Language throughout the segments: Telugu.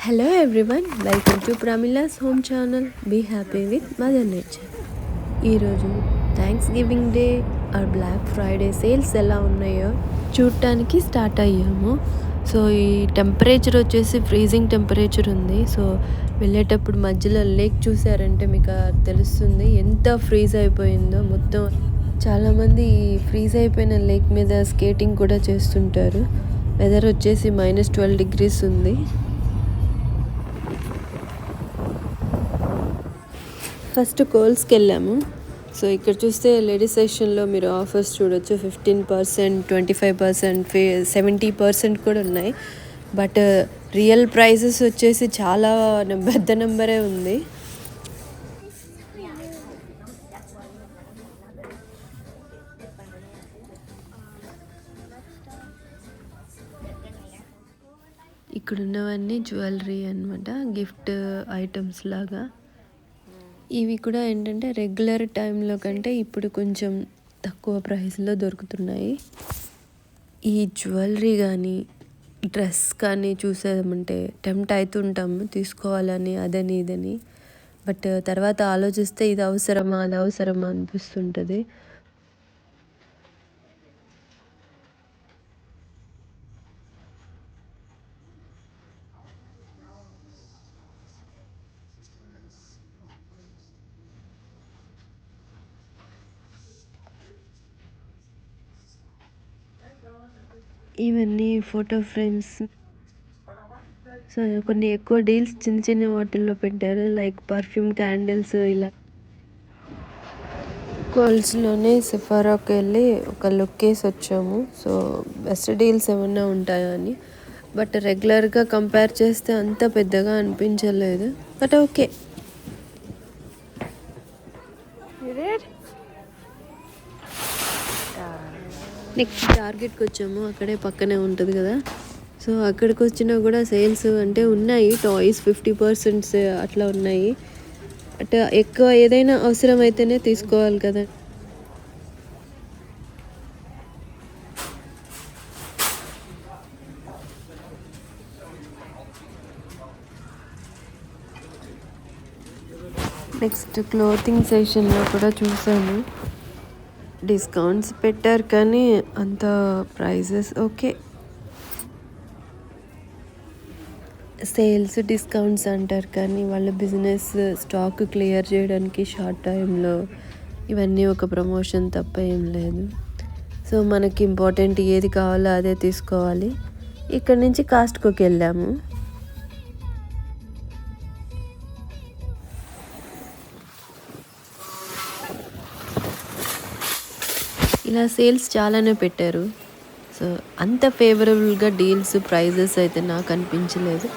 Hello everyone, welcome to Pramila's home channel. Be happy with Mother Nature. ఈరోజు Thanksgiving day or Black Friday sales ఎలా ఉన్నాయో చూడటానికి స్టార్ట్ అయ్యాము. సో ఈ టెంపరేచర్ వచ్చేసి ఫ్రీజింగ్ టెంపరేచర్ ఉంది. సో వెళ్ళేటప్పుడు మధ్యలో లేక్ చూసారంటే మీకు తెలుస్తుంది ఎంత ఫ్రీజ్ అయిపోయిందో. మొత్తం చాలామంది ఫ్రీజ్ అయిపోయిన లేక్ మీద స్కేటింగ్ కూడా చేస్తుంటారు. వెదర్ వచ్చేసి -12 degrees ఉంది. ఫస్ట్ కోల్స్కి వెళ్ళాము. సో ఇక్కడ చూస్తే లేడీస్ సెక్షన్లో మీరు ఆఫర్స్ చూడొచ్చు. 15%, 25%, 70% కూడా ఉన్నాయి. బట్ రియల్ ప్రైజెస్ వచ్చేసి చాలా పెద్ద నెంబరే ఉంది. ఇక్కడ ఉన్నవన్నీ జ్యువెలరీ అనమాట, గిఫ్ట్ ఐటమ్స్ లాగా. ఇవి కూడా ఏంటంటే రెగ్యులర్ టైంలో కంటే ఇప్పుడు కొంచెం తక్కువ ప్రైస్లో దొరుకుతున్నాయి. ఈ జ్యువెలరీ కానీ డ్రెస్ కానీ చూసామంటే టెంప్ట్ అవుతుంటాము తీసుకోవాలని, అదని ఇదని. బట్ తర్వాత ఆలోచిస్తే ఇది అవసరమా అది అవసరమా అనిపిస్తుంటుంది. ఇవన్నీ ఫోటో ఫ్రేమ్స్. సో కొన్ని ఎక్కువ డీల్స్ చిన్న చిన్న వాటిల్లో పెట్టారు, లైక్ పర్ఫ్యూమ్, క్యాండిల్స్. ఇలా కోల్స్లోనే సెఫారాకి వెళ్ళి ఒక లుక్ వేసి వచ్చాము. సో బెస్ట్ డీల్స్ ఏమన్నా ఉంటాయా అని. బట్ రెగ్యులర్గా కంపేర్ చేస్తే అంత పెద్దగా అనిపించలేదు. But okay. నెక్స్ట్ టార్గెట్కి వచ్చాము, అక్కడే పక్కనే ఉంటుంది కదా. సో అక్కడికి వచ్చినా కూడా సేల్స్ అంటే ఉన్నాయి. టాయ్స్ 50% అట్లా ఉన్నాయి. అట్లా ఎక్కువ ఏదైనా అవసరం అయితేనే తీసుకోవాలి కదా. నెక్స్ట్ క్లోతింగ్ సెషన్లో కూడా చూసాము. డిస్కౌంట్స్ పెట్టారు కానీ అంత ప్రైజెస్ ఓకే. సేల్స్ డిస్కౌంట్స్ అంటారు కానీ వాళ్ళ బిజినెస్ స్టాక్ క్లియర్ చేయడానికి షార్ట్ టైంలో ఇవన్నీ ఒక ప్రమోషన్ తప్ప ఏం లేదు. సో మనకి ఇంపార్టెంట్ ఏది కావాలో అదే తీసుకోవాలి. ఇక్కడ నుంచి కాస్ట్కోకి వెళ్ళాము. ఇలా సేల్స్ చాలానే పెట్టారు. సో అంత ఫేవరబుల్గా డీల్స్ ప్రైజెస్ అయితే నాకు అనిపించలేదు.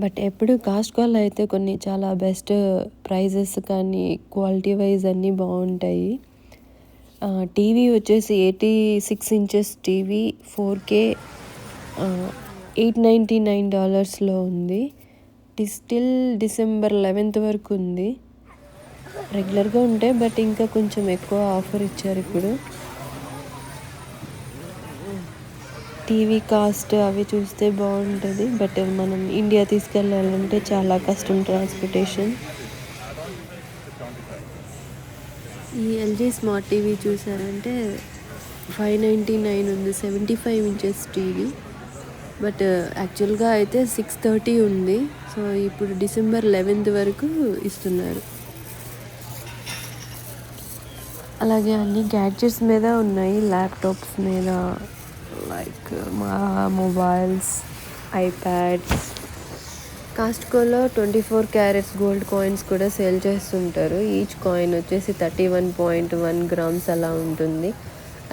బట్ ఎప్పుడు కాస్ట్కోలో అయితే కొన్ని చాలా బెస్ట్ ప్రైజెస్ కానీ క్వాలిటీ వైజ్ అన్నీ బాగుంటాయి. టీవీ వచ్చేసి 86 inches టీవీ 4K $899 ఉంది. స్టిల్ December 11th వరకు ఉంది. రెగ్యులర్గా ఉంటాయి బట్ ఇంకా కొంచెం ఎక్కువ ఆఫర్ ఇచ్చారు ఇప్పుడు. టీవీ కాస్ట్ అవి చూస్తే బాగుంటుంది. బట్ మనం ఇండియా తీసుకెళ్ళాలంటే చాలా కష్టం ట్రాన్స్పోర్టేషన్. ఈ ఎల్జీ స్మార్ట్ టీవీ చూసారంటే 599 ఉంది, 75 inches టీవీ. బట్ యాక్చువల్గా అయితే 630 ఉంది. సో ఇప్పుడు December 11th వరకు ఇస్తున్నారు. అలాగే అన్ని గ్యాడ్జెట్స్ మీద ఉన్నాయి, ల్యాప్టాప్స్ మీద, లైక్ మా మొబైల్స్, ఐప్యాడ్స్. కాస్ట్కోలో 24 carats గోల్డ్ కాయిన్స్ కూడా సేల్ చేస్తుంటారు. ఈచ్ కాయిన్ వచ్చేసి 31.1 grams అలా ఉంటుంది.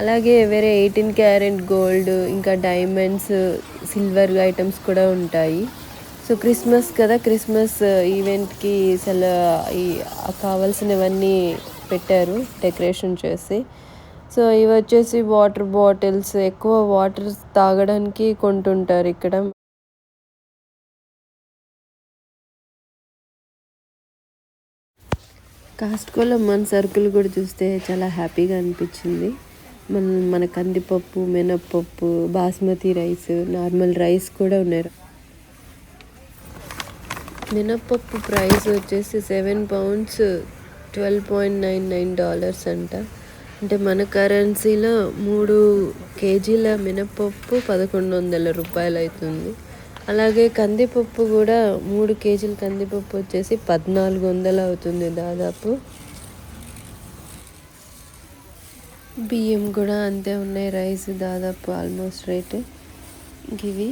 అలాగే వేరే 18 carat గోల్డ్, ఇంకా డైమండ్స్, సిల్వర్ ఐటమ్స్ కూడా ఉంటాయి. సో క్రిస్మస్ కదా, క్రిస్మస్ ఈవెంట్కి ఈ కావాల్సినవన్నీ పెట్టారు డెకరేషన్ చేసి. సో ఇవి వచ్చేసి వాటర్ బాటిల్స్, ఎక్కువ వాటర్ తాగడానికి కొంటుంటారు ఇక్కడ. కాస్ట్కోలో మన సరుకులు కూడా చూస్తే చాలా హ్యాపీగా అనిపించింది. మన కందిపప్పు, మినప్పప్పు, బాస్మతి రైస్, నార్మల్ రైస్ కూడా ఉన్నాయి. మినప్పప్పు ప్రైస్ వచ్చేసి 7 pounds $12.99 అంట. అంటే మన కరెన్సీలో 3 kgల మినప్పప్పు 1100 రూపాయలు అవుతుంది. అలాగే కందిపప్పు కూడా 3 kgల కందిపప్పు వచ్చేసి 1400 అవుతుంది దాదాపు. బియ్యం కూడా అంతే ఉన్నాయి, రైస్ దాదాపు ఆల్మోస్ట్ రేటు. ఇవి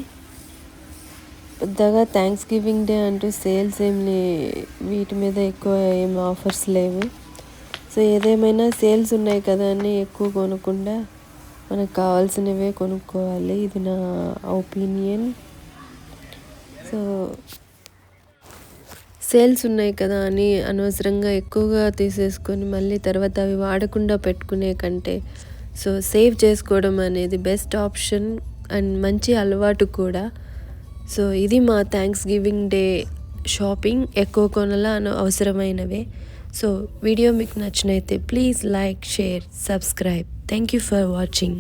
పెద్దగా థ్యాంక్స్ గివింగ్ డే అంటూ సేల్స్ వీటి మీద ఎక్కువ ఏం ఆఫర్స్ లేవు. సో ఏదేమైనా సేల్స్ ఉన్నాయి కదా అని ఎక్కువ కొనకుండా మనకు కావాల్సినవే కొనుక్కోవాలి, ఇది నా ఒపీనియన్. సో సేల్స్ ఉన్నాయి కదా అని అనవసరంగా ఎక్కువగా తీసేసుకొని మళ్ళీ తర్వాత అవి వాడకుండా పెట్టుకునే కంటే సో సేవ్ చేసుకోవడం అనేది బెస్ట్ ఆప్షన్ అండ్ మంచి అలవాటు కూడా. సో ఇది మా థ్యాంక్స్ గివింగ్ డే షాపింగ్. ఎక్కువ కొనాలా అవసరమైనవే. సో వీడియో మీకు నచ్చినైతే please like, share, subscribe. Thank you for watching.